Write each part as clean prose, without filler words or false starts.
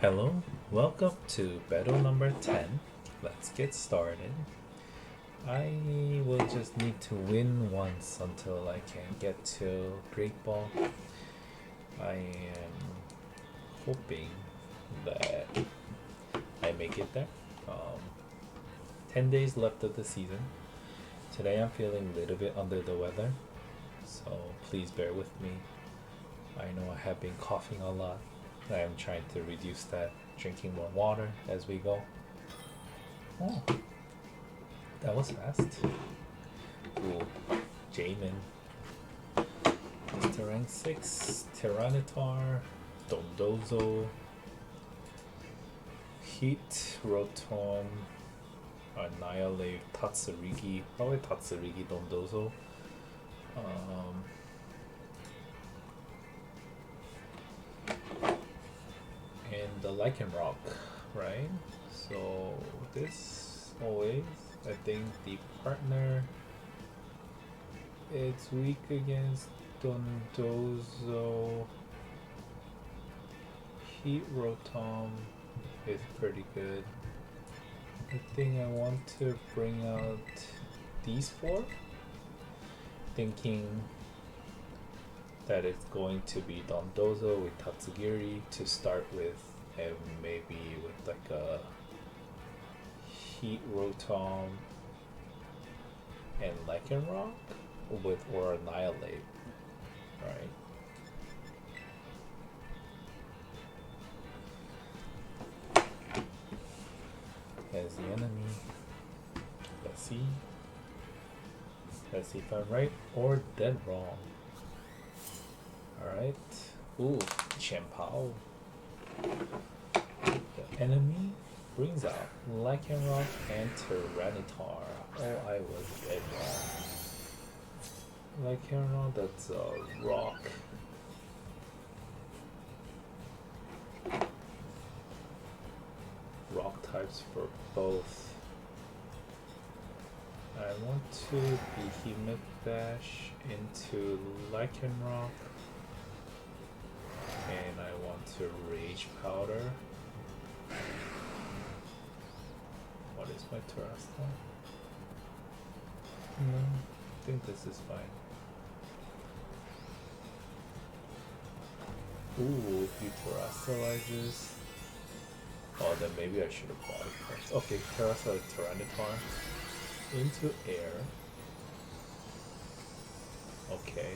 Hello, welcome to battle number 10. Let's get started. I will just need to win once until I can get to Great Ball. I am hoping that I make it there. 10 days left of the season. Today I'm feeling a little bit under the weather, so please bear with me. I know I have been coughing a lot. I am trying to reduce that, drinking more water as we go. Oh, that was fast. Ooh, Jamin. Mr. Rank 6, Tyranitar, Dondozo, Heat, Rotom, Annihilate, Tatsurigi, probably Tatsurigi, Dondozo. And the Lycan Rock, right? So this always, I think the partner, it's weak against Dondozo. Heat Rotom is pretty good. I think I want to bring out these four, thinking that it's going to be Dondozo with Tatsugiri to start with, and maybe with like a Heat Rotom and Lycanroc with or Annihilate, right? As the enemy. Let's see. Let's see if I'm right or dead wrong. Alright. Ooh, Champao. The enemy brings out Lycanroc and Tyranitar. Oh, I was dead wrong. Lycanroc, that's a rock. Rock types for both. I want to Behemoth Bash into Lycanroc. And I want to Rage Powder. What is my Terrastal? No, I think this is fine. Ooh, if he Terrastalizes. Oh, then maybe I should have bought it first. Okay, Terrastalize Tyranitar into air. Okay.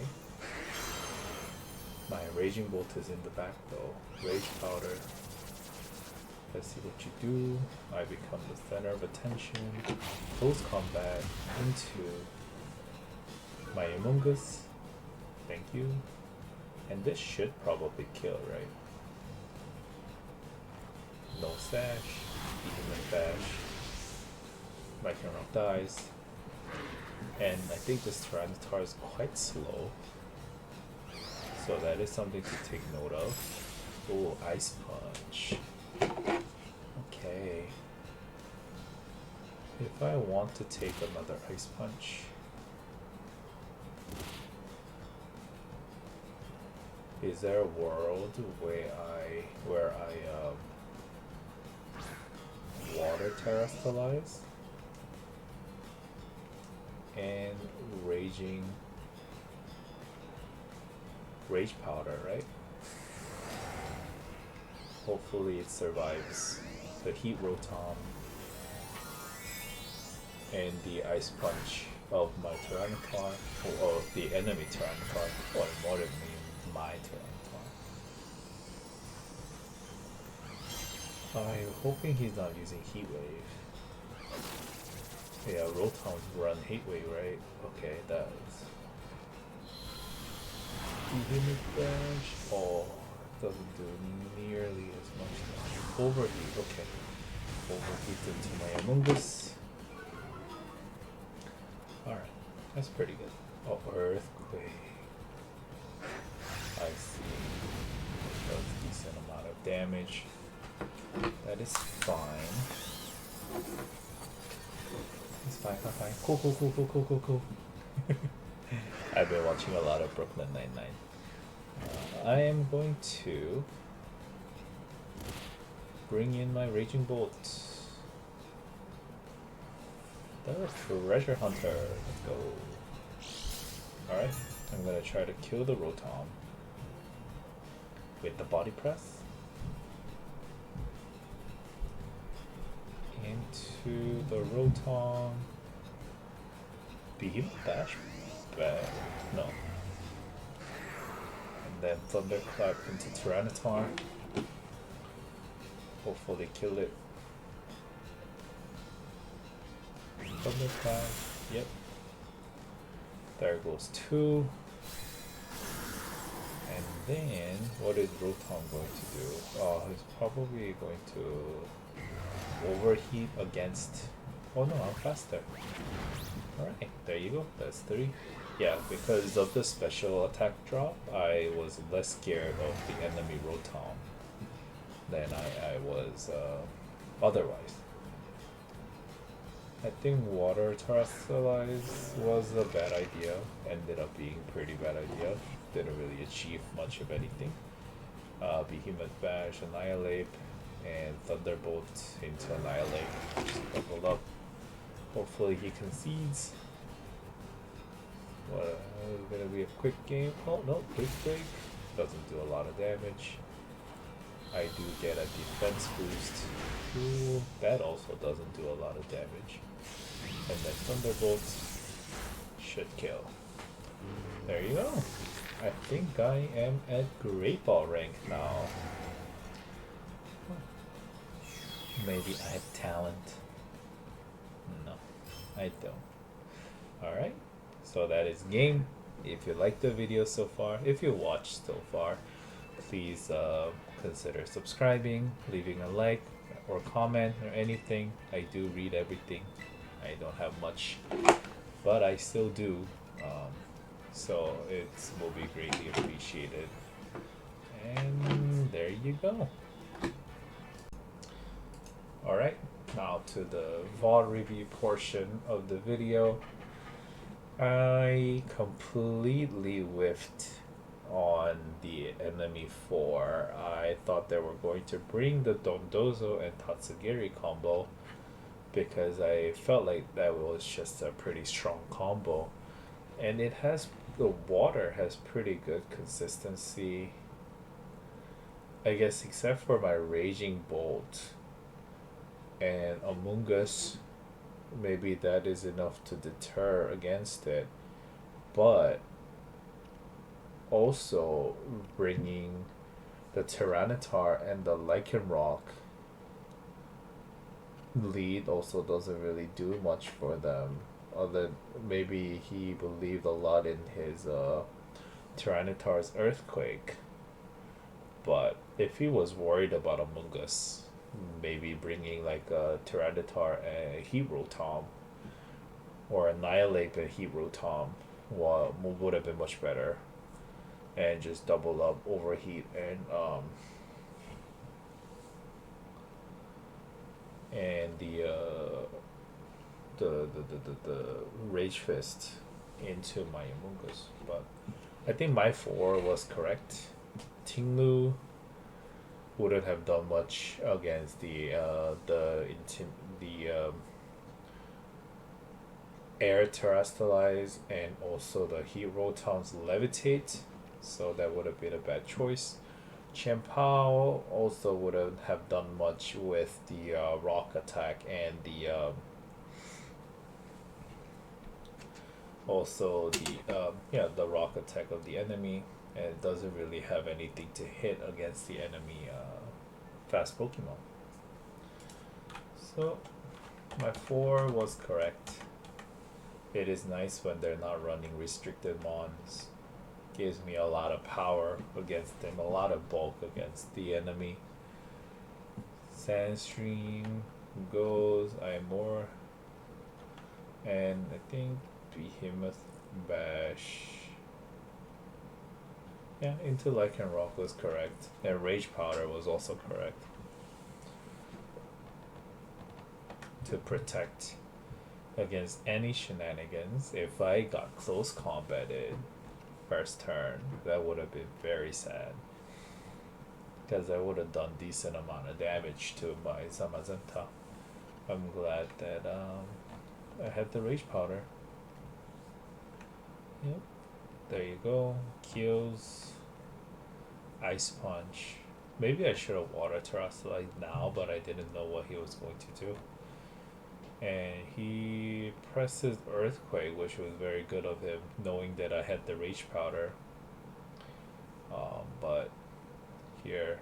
My Raging Bolt is in the back though. Rage Powder. Let's see what you do. I become the center of attention. Close combat into my Amoonguss. Thank you. And this should probably kill, right? No sash. Behemoth Bash. Lycanroc dies. And I think this Tyranitar is quite slow. So that is something to take note of. Oh, Ice Punch. Okay. If I want to take another Ice Punch, is there a world where I water Terrastalize and Rage Powder, right? Hopefully it survives the Heat Rotom and the Ice Punch of my Tyranitar, or the enemy Tyranitar, or more than me, my Tyranitar. I'm hoping he's not using Heat Wave. Yeah, Rotoms run Heat Wave, right? Okay, it does. Behemoth Bash. Oh, it doesn't do nearly as much damage. Overheat, okay. Overheat into my Amoonguss. Alright, that's pretty good. Oh, Earthquake. I see. That's a decent amount of damage. That is fine. It's fine, fine, fine. Cool, cool, cool, cool, cool, cool, cool. I've been watching a lot of Brooklyn Nine-Nine. I am going to bring in my Raging Bolt. The Treasure Hunter. Let's go. Alright, I'm gonna try to kill the Rotom with the body press. Into the Rotom. Behemoth Dash? No. And then Thunderclap into Tyranitar. Hopefully kill it. Thunderclap, yep. There goes 2. And then, what is Rotom going to do? Oh, he's probably going to overheat against... Oh no, I'm faster. Alright, there you go, that's 3. Yeah, because of the special attack drop, I was less scared of the enemy Rotom than I was otherwise. I think water terrestrialize was a bad idea. Ended up being a pretty bad idea. Didn't really achieve much of anything. Behemoth Bash, Annihilate, and Thunderbolt into Annihilate. Just double up. Hopefully he concedes. What gonna be a quick game? Oh no, quick break. Doesn't do a lot of damage. I do get a defense boost. Ooh, that also doesn't do a lot of damage. And then Thunderbolt should kill. There you go. I think I am at Great Ball rank now. Maybe I have talent. No, I don't. Alright, so that is game. If you liked the video so far, if you watched so far, please consider subscribing, leaving a like or comment or anything. I do read everything. I don't have much, but I still do. So it will be greatly appreciated. And there you go. Alright, now to the VOD review portion of the video. I completely whiffed on the enemy 4. I thought they were going to bring the Dondozo and Tatsugiri combo because I felt like that was just a pretty strong combo, and it has the water has pretty good consistency, I guess, except for my Raging Bolt and Among Us. Maybe that is enough to deter against it, but also bringing the Tyranitar and the Lycanroc lead also doesn't really do much for them, other maybe he believed a lot in his Tyranitar's Earthquake. But if he was worried about Among Us, maybe bringing like a Tyranitar and a Heat Rotom or Annihilate a Heat Rotom would have been much better, and just double up Overheat and the Rage Fist into my Among Us. But I think my 4 was correct. Tinglu wouldn't have done much against the Air Terrestrialize and also the Heat Rotom's Levitate, so that would have been a bad choice. Chien-Pao also wouldn't have done much with the Rock Attack and the also the Rock Attack of the enemy, and it doesn't really have anything to hit against the enemy fast Pokemon. So my 4 was correct. It is nice when they're not running restricted mons. Gives me a lot of power against them, a lot of bulk against the enemy. Sandstream goes, Imor, and I think Behemoth Bash. Yeah, into Lycanroc was correct, and Rage Powder was also correct to protect against any shenanigans. If I got close combated first turn, that would have been very sad. because I would have done decent amount of damage to my Zamazenta. I'm glad that I had the Rage Powder. Yep, there you go. Kills. Ice Punch. Maybe I should have Water Terrestrialized now, but I didn't know what he was going to do. And he presses Earthquake, which was very good of him, knowing that I had the Rage Powder. But here,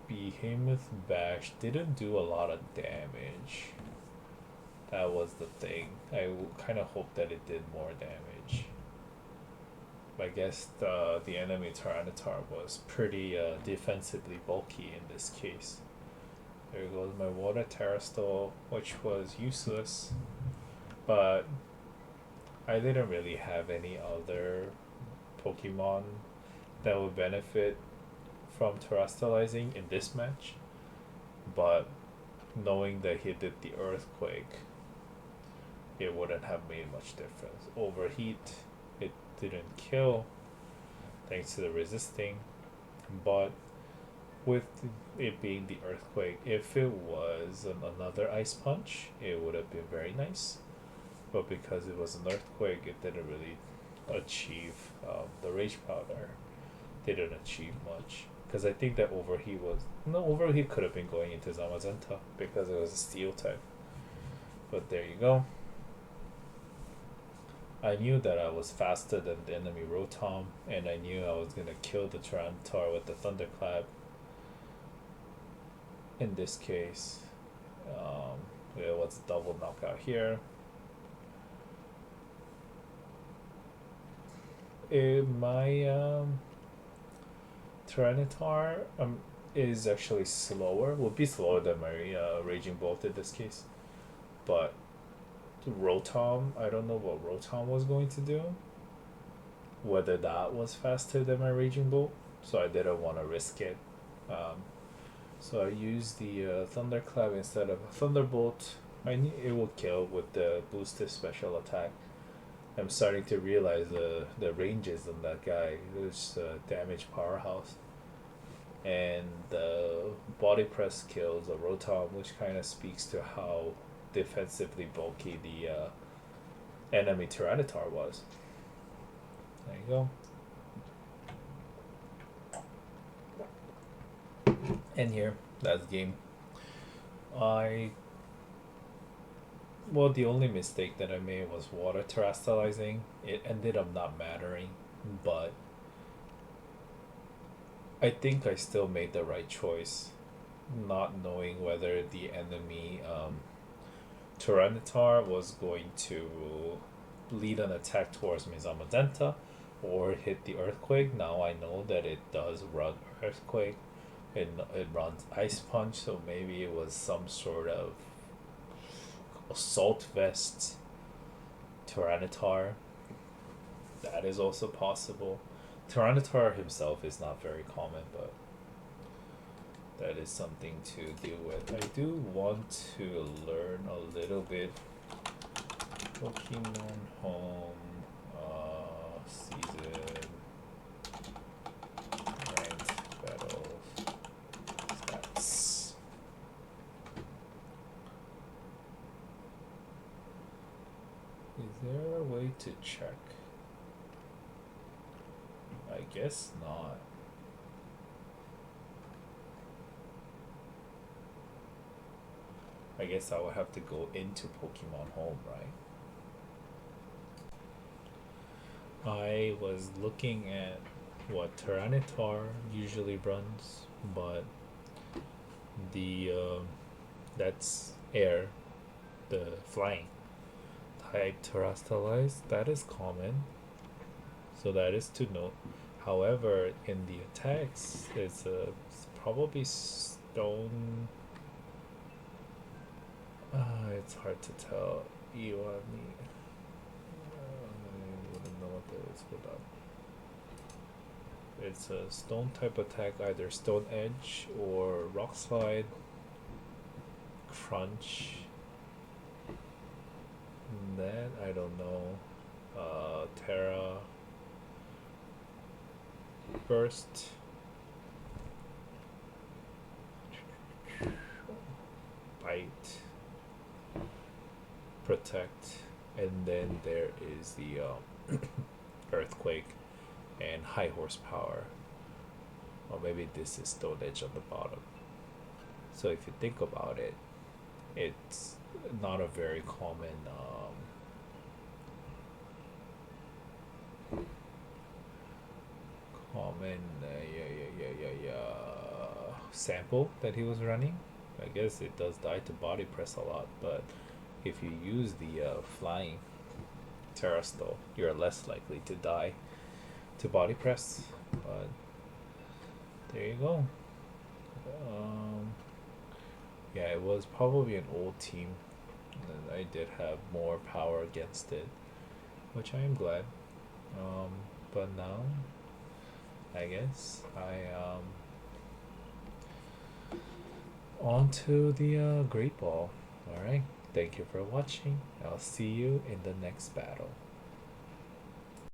Behemoth Bash didn't do a lot of damage. That was the thing. I kind of hoped that it did more damage. I guess the enemy Tyranitar was pretty defensively bulky in this case. There goes my Water Terrastall, which was useless, but I didn't really have any other Pokemon that would benefit from Terastallizing in this match. But knowing that he did the Earthquake, it wouldn't have made much difference. Overheat, it didn't kill thanks to the resisting, but with it being the Earthquake, if it was another Ice Punch, it would have been very nice. But because it was an Earthquake, it didn't really achieve the Rage Powder. Didn't achieve much. Because I think that Overheat was... No, Overheat could have been going into Zamazenta because it was a Steel type. But there you go. I knew that I was faster than the enemy Rotom, and I knew I was going to kill the Tyranitar with the Thunderclap. In this case, what's double knockout here? My Tyranitar is actually slower. Will be slower than my Raging Bolt in this case, but Rotom, I don't know what Rotom was going to do. Whether that was faster than my Raging Bolt, so I didn't want to risk it. So I used the Thunderclap instead of a Thunderbolt. I knew it would kill with the boosted special attack. I'm starting to realize the ranges on that guy. It's a damage powerhouse. And the body press kills a Rotom, which kind of speaks to how defensively bulky the enemy Tyranitar was. There you go. And here, that's game. The only mistake that I made was Water Terastallizing. It ended up not mattering, but I think I still made the right choice, not knowing whether the enemy Tyranitar was going to lead an attack towards me Zamazenta or hit the Earthquake. Now I know that it does run Earthquake. It runs Ice Punch, so maybe it was some sort of Assault Vest Tyranitar. That is also possible. Tyranitar himself is not very common, but that is something to deal with. I do want to learn a little bit Pokemon Home season ranked battles stats. Is there a way to check? I guess not. I guess I will have to go into Pokemon Home, right? I was looking at what Tyranitar usually runs, but the that's air, the flying type Terastallized, that is common, so that is to note. However, in the attacks, it's probably stone. It's hard to tell. Iwani. I wouldn't know what that is. Hold on. It's a stone type attack, either Stone Edge or Rock Slide. Crunch. That I don't know. Terra. Burst. kite, protect, and then there is the earthquake and high horsepower. Or maybe this is Stone Edge on the bottom. So if you think about it, it's not a very common sample that he was running. I guess it does die to body press a lot, but if you use the flying Terrastol, you're less likely to die to body press. But there you go. Yeah, it was probably an old team, and I did have more power against it, which I am glad. But now, I guess on to the Great Ball. All right. Thank you for watching. I'll see you in the next battle.